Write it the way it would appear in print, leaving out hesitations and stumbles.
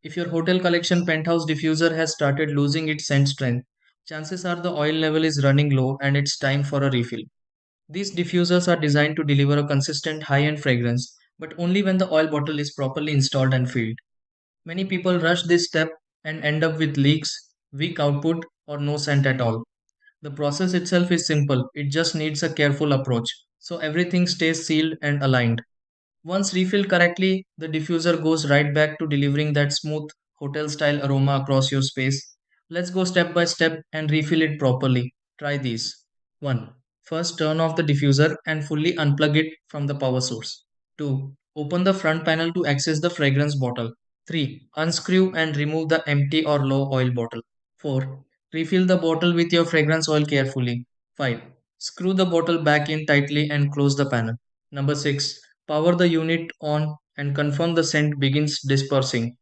If your Hotel Collection Penthouse Diffuser has started losing its scent strength, chances are the oil level is running low and it's time for a refill. These diffusers are designed to deliver a consistent high-end fragrance, but only when the oil bottle is properly installed and filled. Many people rush this step and end up with leaks, weak output, or no scent at all. The process itself is simple, it just needs a careful approach, so everything stays sealed and aligned. Once refilled correctly, the diffuser goes right back to delivering that smooth hotel style aroma across your space. Let's go step by step and refill it properly. Try these. 1. First, turn off the diffuser and fully unplug it from the power source. 2. Open the front panel to access the fragrance bottle. 3. Unscrew and remove the empty or low oil bottle. 4. Refill the bottle with your fragrance oil carefully. 5. Screw the bottle back in tightly and close the panel. Number 6. Power the unit on and confirm the scent begins dispersing.